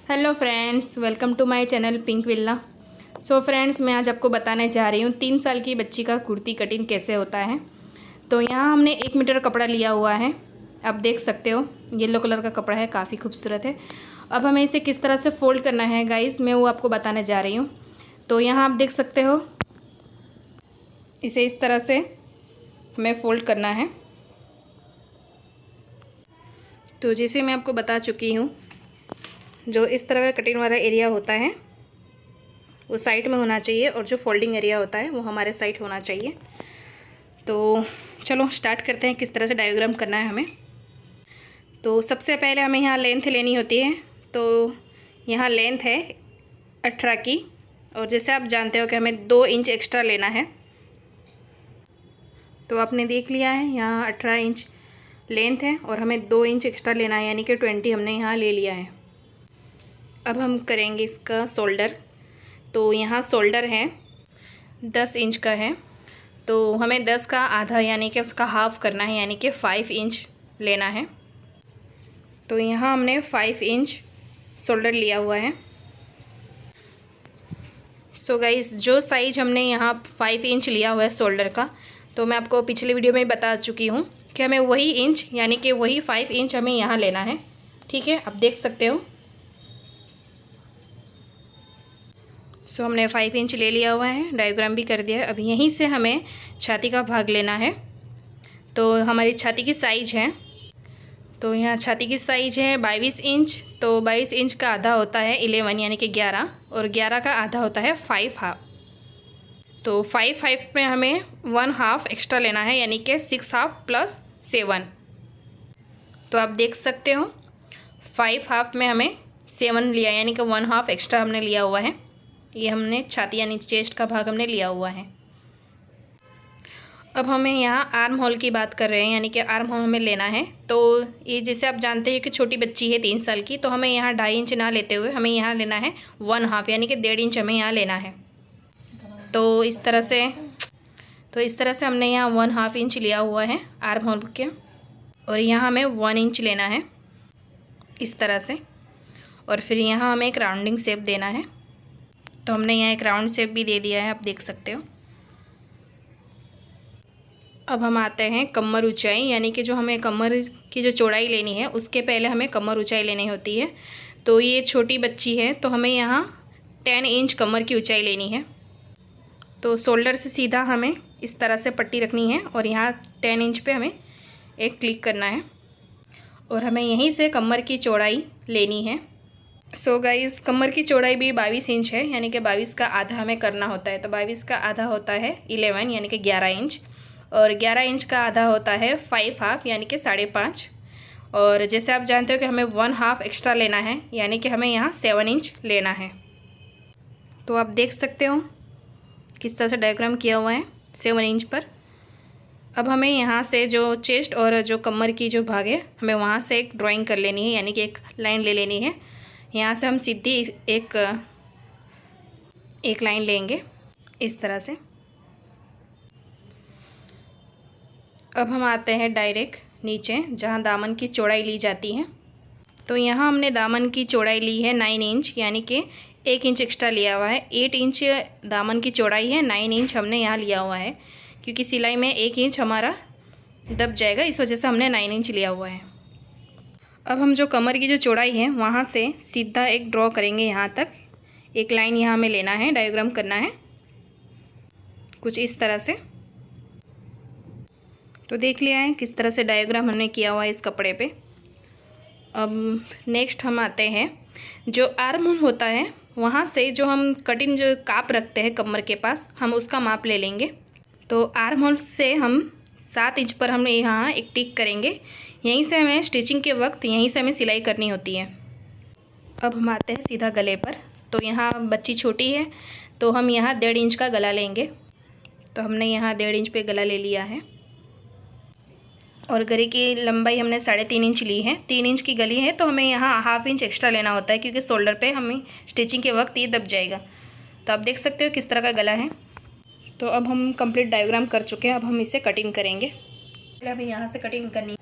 Hello friends, welcome to my channel Pink Villa. So friends, मैं आज आपको बताने जा रही हूँ 3 साल की बच्ची का कुर्ती कटिंग कैसे होता है। तो यहाँ हमने 1 मीटर कपड़ा लिया हुआ है। आप देख सकते हो येलो कलर का कपड़ा है, काफ़ी खूबसूरत है। अब हमें इसे किस तरह से फ़ोल्ड करना है गाइस, मैं वो आपको बताने जा रही हूँ। तो यहाँ आप देख सकते हो, इसे इस तरह से हमें फ़ोल्ड करना है। तो जैसे मैं आपको बता चुकी हूँ, जो इस तरह का कटिंग वाला एरिया होता है वो साइड में होना चाहिए और जो फोल्डिंग एरिया होता है वो हमारे साइड होना चाहिए। तो चलो स्टार्ट करते हैं किस तरह से डायग्राम करना है हमें। तो सबसे पहले हमें यहाँ लेंथ लेनी होती है। तो यहाँ लेंथ है 18 की, और जैसे आप जानते हो कि हमें 2 इंच एक्स्ट्रा लेना है। तो आपने देख लिया है यहाँ 18 इंच लेंथ है और हमें 2 इंच एक्स्ट्रा लेना है, यानी कि 20 हमने यहाँ ले लिया है। अब हम करेंगे इसका शोल्डर। तो यहाँ शोल्डर है 10 इंच का है, तो हमें 10 का आधा यानी कि उसका हाफ़ करना है, यानी कि 5 इंच लेना है। तो यहाँ हमने 5 इंच शोल्डर लिया हुआ है। सो गाइस, जो साइज हमने यहाँ 5 इंच लिया हुआ है शोल्डर का, तो मैं आपको पिछले वीडियो में बता चुकी हूँ कि हमें वही इंच यानी कि वही 5 इंच हमें यहाँ लेना है। ठीक है, आप देख सकते हो। सो हमने 5 इंच ले लिया हुआ है, डायग्राम भी कर दिया है। अब यहीं से हमें छाती का भाग लेना है। तो हमारी छाती की साइज़ है, तो यहाँ छाती की साइज़ है 22 इंच। तो 22 इंच का आधा होता है 11 यानी कि 11, और 11 का आधा होता है 5 हाफ। तो 5 हाफ में हमें 1 हाफ एक्स्ट्रा लेना है, यानी कि 6 हाफ प्लस 7। तो आप देख सकते हो 5 हाफ में हमें 7 लिया, यानी कि 1 हाफ एक्स्ट्रा हमने लिया हुआ है। ये हमने छाती यानी चेस्ट का भाग हमने लिया हुआ है। अब हमें यहाँ आर्म होल की बात कर रहे हैं, यानी कि आर्म होल हमें लेना है। तो ये जैसे आप जानते हैं कि छोटी बच्ची है 3 साल की, तो हमें यहाँ 2.5 इंच ना लेते हुए हमें यहाँ लेना है 1 हाफ, यानी कि 1.5 इंच हमें यहाँ लेना है। तो इस तरह से हमने यहाँ 1 हाफ इंच लिया हुआ है आर्म होल के, और यहाँ हमें 1 इंच लेना है इस तरह से। और फिर यहाँ हमें एक राउंडिंग शेप देना है। तो हमने यहाँ एक राउंड शेप भी दे दिया है, आप देख सकते हो। अब हम आते हैं कमर ऊंचाई, यानी कि जो हमें कमर की जो चौड़ाई लेनी है उसके पहले हमें कमर ऊंचाई लेनी होती है। तो ये छोटी बच्ची है, तो हमें यहाँ 10 इंच कमर की ऊंचाई लेनी है। तो शोल्डर से सीधा हमें इस तरह से पट्टी रखनी है और यहाँ 10 इंच पे हमें एक क्लिक करना है, और हमें यहीं से कमर की चौड़ाई लेनी है। सो गाइस, कमर की चौड़ाई भी 22 इंच है, यानी कि 22 का आधा हमें करना होता है। तो 22 का आधा होता है 11, यानी कि 11 इंच, और 11 इंच का आधा होता है 5 हाफ, यानी कि 5.5। और जैसे आप जानते हो कि हमें 1 हाफ एक्स्ट्रा लेना है, यानी कि हमें यहाँ 7 इंच लेना है। तो आप देख सकते हो किस तरह से डायग्राम किया हुआ है 7 इंच पर। अब हमें यहाँ से जो चेस्ट और जो कमर की जो भाग है, हमें वहाँ से एक ड्राइंग कर लेनी है, यानी कि एक लाइन ले लेनी है। यहाँ से हम सीधी एक लाइन लेंगे इस तरह से। अब हम आते हैं डायरेक्ट नीचे, जहाँ दामन की चौड़ाई ली जाती है। तो यहाँ हमने दामन की चौड़ाई ली है 9 इंच, यानी कि 1 इंच एक्स्ट्रा लिया हुआ है। 8 इंच दामन की चौड़ाई है, 9 इंच हमने यहाँ लिया हुआ है, क्योंकि सिलाई में 1 इंच हमारा दब जाएगा, इस वजह से हमने 9 इंच लिया हुआ है। अब हम जो कमर की जो चौड़ाई है वहाँ से सीधा एक ड्रॉ करेंगे, यहाँ तक एक लाइन यहाँ हमें लेना है, डायग्राम करना है कुछ इस तरह से। तो देख लिया है किस तरह से डायग्राम हमने किया हुआ है इस कपड़े पे। अब नेक्स्ट हम आते हैं जो आर्म होल होता है, वहाँ से जो हम कटिंग जो काप रखते हैं कमर के पास, हम उसका माप ले लेंगे। तो आर्म होल से हम 7 इंच पर हम यहाँ एक टिक करेंगे। यहीं से हमें स्टिचिंग के वक्त यहीं से हमें सिलाई करनी होती है। अब हम आते हैं सीधा गले पर। तो यहाँ बच्ची छोटी है, तो हम यहाँ 1.5 इंच का गला लेंगे। तो हमने यहाँ 1.5 इंच पे गला ले लिया है, और गले की लंबाई हमने 3.5 इंच ली है। 3 इंच की गली है, तो हमें यहाँ हाफ इंच एक्स्ट्रा लेना होता है, क्योंकि शोल्डर पे हमें स्टिचिंग के वक्त ये दब जाएगा। तो आप देख सकते हो किस तरह का गला है। तो अब हम कंप्लीट डायग्राम कर चुके हैं, अब हम इसे कटिंग करेंगे। पहले हमें यहाँ से कटिंग करनी